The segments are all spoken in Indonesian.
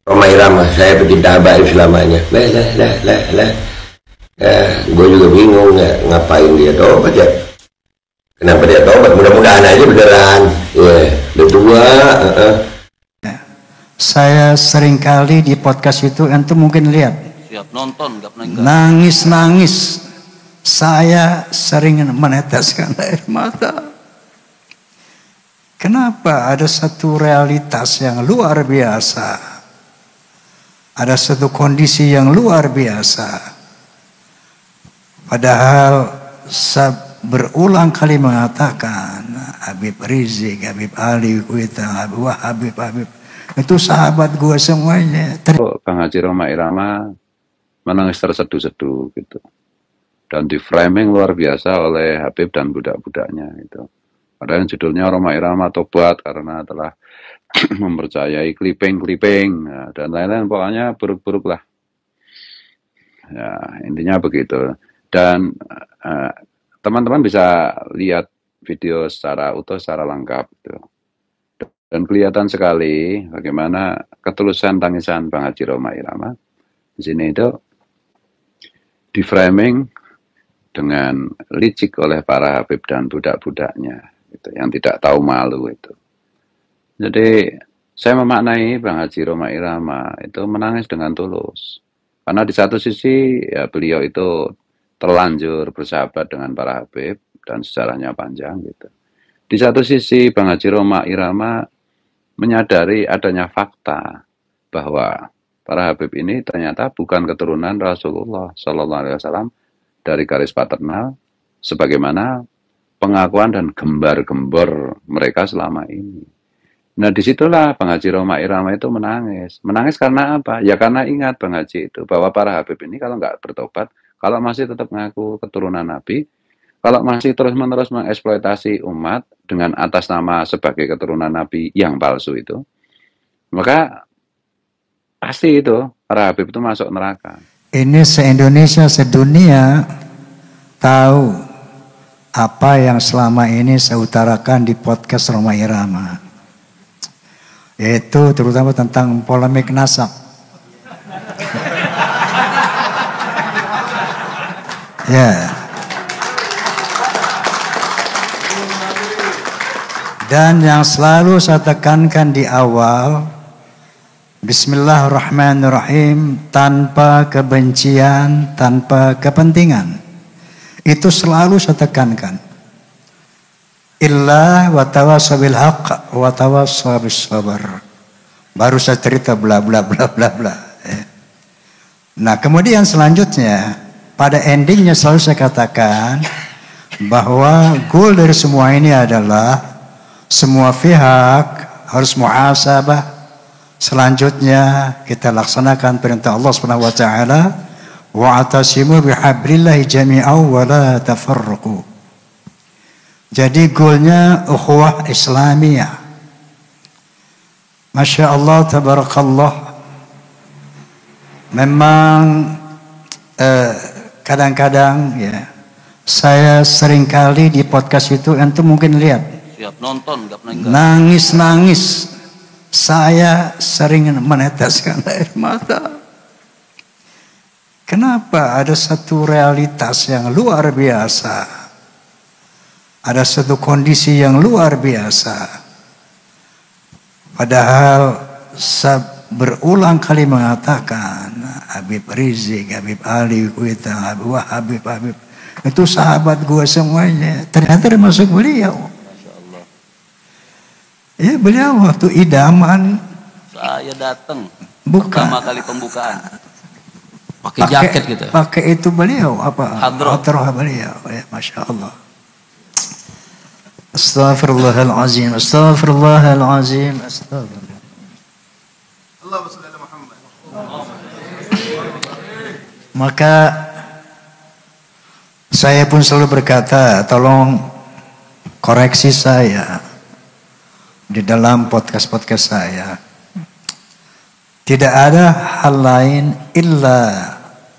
Rhoma Irama, saya pecinta habaib selamanya. Lah. Gue juga bingung ya, ngapain dia tobat ya? Kenapa dia tobat? Mudah-mudahan aja beneran. Ya, udah tua. Saya seringkali di podcast itu, antum mungkin lihat. Siap nonton, nggak pernah enggak. Nangis-nangis. Saya sering meneteskan air mata. Kenapa? Ada satu realitas yang luar biasa. Ada satu kondisi yang luar biasa. Padahal saya berulang kali mengatakan Habib Rizik, Habib Ali Kuita, Habib itu sahabat gue semuanya. Bang Haji Rhoma Irama menangis terseduh-seduh gitu. Dan di framing luar biasa oleh Habib dan budak-budaknya itu. Padahal judulnya Rhoma Irama tobat karena telah mempercayai clipping dan lain-lain, pokoknya buruk-buruk lah. Ya, intinya begitu. Dan teman-teman bisa lihat video secara utuh, secara lengkap gitu. Dan kelihatan sekali bagaimana ketulusan tangisan Bang Haji Rhoma Irama di sini itu di framing dengan licik oleh para Habib dan budak-budaknya gitu, yang tidak tahu malu itu. Jadi saya memaknai Bang Haji Rhoma Irama itu menangis dengan tulus. Karena di satu sisi ya beliau itu terlanjur bersahabat dengan para Habib dan sejarahnya panjang gitu. Di satu sisi Bang Haji Rhoma Irama menyadari adanya fakta bahwa para Habib ini ternyata bukan keturunan Rasulullah Shallallahu Alaihi Wasallam dari garis paternal, sebagaimana pengakuan dan gembar-gembor mereka selama ini. Nah disitulah Bang Haji Rhoma Irama itu menangis. Menangis karena apa? Ya karena ingat Bang Haji itu bahwa para Habib ini kalau nggak bertobat, kalau masih tetap mengaku keturunan Nabi, kalau masih terus-menerus mengeksploitasi umat dengan atas nama sebagai keturunan Nabi yang palsu itu, maka pasti itu para Habib itu masuk neraka. Ini se-Indonesia, sedunia tahu apa yang selama ini saya utarakan di podcast Rhoma Irama. Yaitu terutama tentang polemik nasab. Ya. Dan yang selalu saya tekankan di awal, Bismillahirrahmanirrahim, tanpa kebencian, tanpa kepentingan. Itu selalu saya tekankan. Illa wa tawassaw bil haqq wa tawassaw bis sabr. Baru saya cerita bla bla bla bla bla. Nah, kemudian selanjutnya pada endingnya selalu saya katakan bahwa goal dari semua ini adalah semua pihak harus muhasabah. Selanjutnya kita laksanakan perintah Allah Subhanahu wa taala, wa'tasimu bihablillahi jami'an wa la tafarraqu. Jadi goalnya ukhuwah Islamiyah. Masya Allah, tabarakallah. Memang kadang-kadang ya saya seringkali di podcast itu, antum mungkin lihat. Siap nonton, nggak pernah enggak. Nangis-nangis. Saya sering meneteskan air mata. Kenapa? Ada satu realitas yang luar biasa. Ada satu kondisi yang luar biasa. Padahal saya berulang kali mengatakan Habib Rizik, Habib Ali Kuita, Habib itu sahabat gue semuanya. Ternyata termasuk beliau. Ya beliau waktu idaman. Saya datang. Bukan. Pertama kali pembukaan. Pakai jaket gitu. Pakai itu beliau apa? Hadroh beliau. Ya, Masya Allah. Astaghfirullahalazim. Astaghfirullahalazim. Astaghfirullah. Allahumma shalli ala Muhammad. Maka saya pun selalu berkata, tolong koreksi saya di dalam podcast-podcast saya. Tidak ada hal lain illa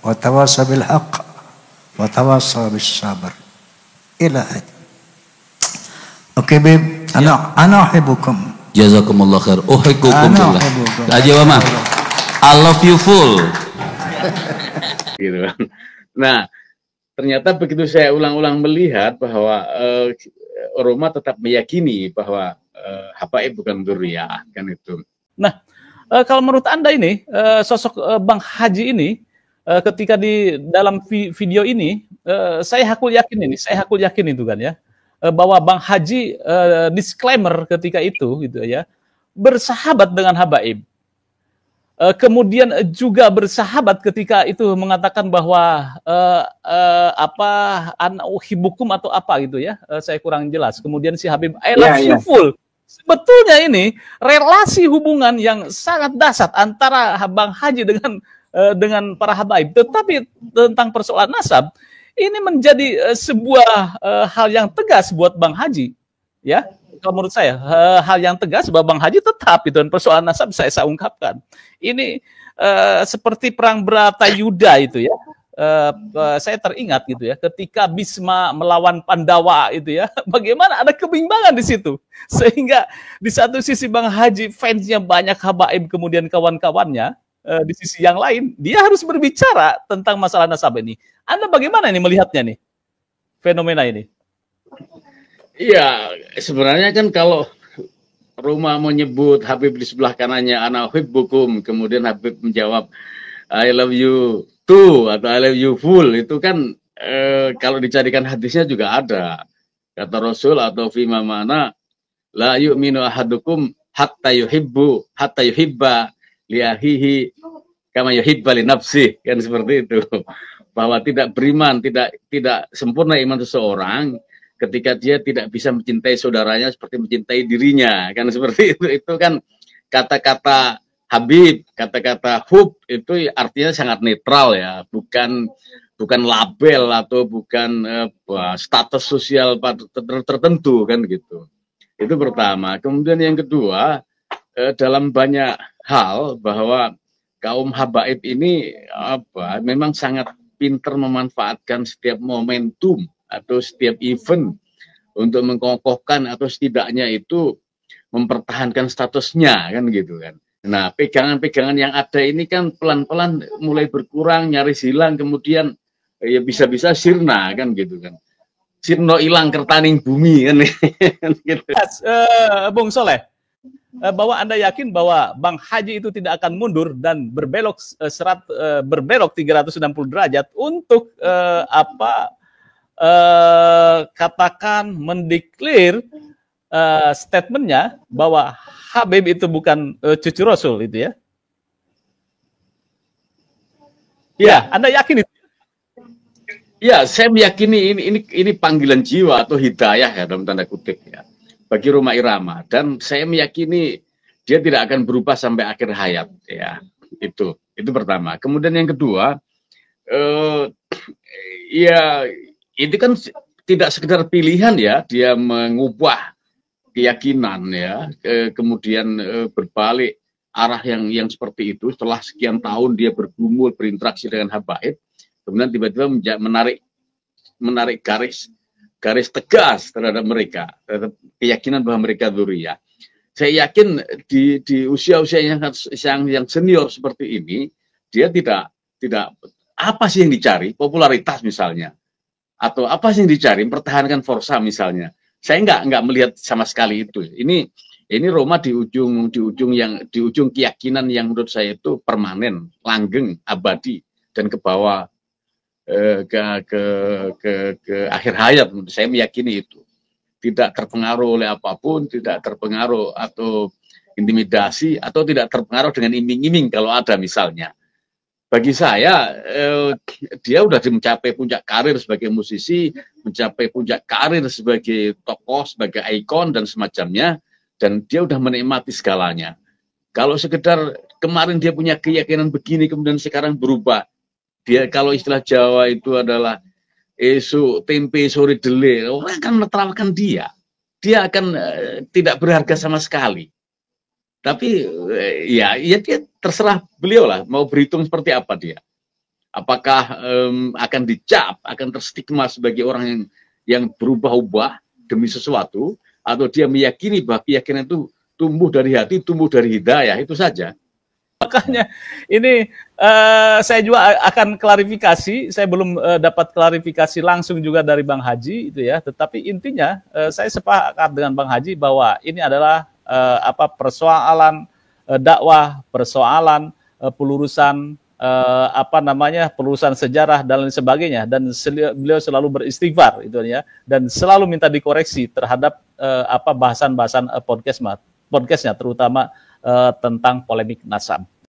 wa tawassaw bil haqq wa tawassaw bis sabr. Ila. Oke, Beb. Ana uhibbukum. Jazakumullah khair. Uhibbukum billah. Aja Mama. I love you full. Gitu kan. Nah, ternyata begitu saya ulang-ulang melihat bahwa Roma tetap meyakini bahwa habaib bukan dzurriyyah, kan itu. Nah, kalau menurut Anda ini sosok Bang Haji ini ketika di dalam video ini saya hakul yakin itu kan ya, bahwa Bang Haji disclaimer ketika itu gitu ya, bersahabat dengan habaib. Kemudian juga bersahabat ketika itu mengatakan bahwa ana uhibbukum atau apa gitu ya, saya kurang jelas. Kemudian si Habib I love you full. Sebetulnya ini relasi hubungan yang sangat dasar antara Bang Haji dengan para habaib. Tetapi tentang persoalan nasab ini menjadi sebuah hal yang tegas buat Bang Haji, ya. Kalau menurut saya hal yang tegas bahwa Bang Haji tetap itu, dan persoalan nasab saya ungkapkan. Ini seperti perang Bratayuda itu ya. Saya teringat gitu ya, ketika Bisma melawan Pandawa itu ya, bagaimana ada kebimbangan di situ, sehingga di satu sisi Bang Haji fansnya banyak habaib, kemudian kawan-kawannya di sisi yang lain dia harus berbicara tentang masalah nasab ini. Anda bagaimana ini melihatnya nih fenomena ini? Iya, sebenarnya kan kalau Roma menyebut Habib di sebelah kanannya ana uhibbukum, kemudian Habib menjawab I love you too atau I love you full, itu kan kalau dicarikan hadisnya juga ada. Kata Rasul atau fima mana la yu'minu ahadukum hatta yuhibba li akhihi kama yuhibba li nafsihi, kan seperti itu. Bahwa tidak beriman, tidak sempurna iman seseorang ketika dia tidak bisa mencintai saudaranya seperti mencintai dirinya, kan seperti itu. Itu kan kata-kata Habib, kata-kata hub itu artinya sangat netral ya, bukan label atau bukan status sosial tertentu, kan gitu. Itu pertama. Kemudian yang kedua, dalam banyak hal bahwa kaum habaib ini memang sangat pintar memanfaatkan setiap momentum atau setiap event untuk mengkokohkan atau setidaknya itu mempertahankan statusnya, kan gitu kan. Nah, pegangan-pegangan yang ada ini kan pelan-pelan mulai berkurang, nyaris hilang, kemudian ya bisa-bisa sirna, kan gitu kan. Sirno ilang kertaning bumi, kan gitu. Bung Soleh, bahwa Anda yakin bahwa Bang Haji itu tidak akan mundur dan berbelok 360 derajat untuk katakan mendeklar statementnya bahwa Habib itu bukan cucu Rasul itu ya? Ya, Anda yakin itu? Ya, saya meyakini ini panggilan jiwa atau hidayah ya dalam tanda kutip ya bagi Roma Irama, dan saya meyakini dia tidak akan berubah sampai akhir hayat ya. Itu pertama. Kemudian yang kedua, ya itu kan tidak sekedar pilihan ya, dia mengubah keyakinan ya, kemudian berbalik arah yang seperti itu setelah sekian tahun dia bergumul berinteraksi dengan habaib, kemudian tiba-tiba menarik garis tegas terhadap mereka, terhadap keyakinan bahwa mereka dzurriyyah. Saya yakin di usia-usia yang senior seperti ini, dia tidak apa sih yang dicari, popularitas misalnya, atau apa sih yang dicari, mempertahankan Forza misalnya. Saya nggak melihat sama sekali itu. Ini Roma di ujung keyakinan yang menurut saya itu permanen, langgeng, abadi, dan ke bawah ke akhir hayat. Saya meyakini itu tidak terpengaruh oleh apapun, tidak terpengaruh atau intimidasi, atau tidak terpengaruh dengan iming-iming kalau ada misalnya. Bagi saya, dia sudah mencapai puncak karir sebagai musisi, mencapai puncak karir sebagai tokoh, sebagai ikon dan semacamnya, dan dia sudah menikmati segalanya. Kalau sekedar kemarin dia punya keyakinan begini, kemudian sekarang berubah, dia kalau istilah Jawa itu adalah esok tempe sore dele, orang akan menertawakan dia akan tidak berharga sama sekali. Tapi ya dia terserah beliau lah mau berhitung seperti apa dia. Apakah akan dicap, akan terstigma sebagai orang yang berubah-ubah demi sesuatu, atau dia meyakini bahwa keyakinan itu tumbuh dari hati, tumbuh dari hidayah, itu saja. Makanya ini saya juga akan klarifikasi. Saya belum dapat klarifikasi langsung juga dari Bang Haji itu ya. Tetapi intinya saya sepakat dengan Bang Haji bahwa ini adalah persoalan dakwah, persoalan pelurusan pelurusan sejarah dan lain sebagainya. Dan beliau selalu beristighfar itu ya, dan selalu minta dikoreksi terhadap bahasan-bahasan podcastnya, terutama tentang polemik nasab.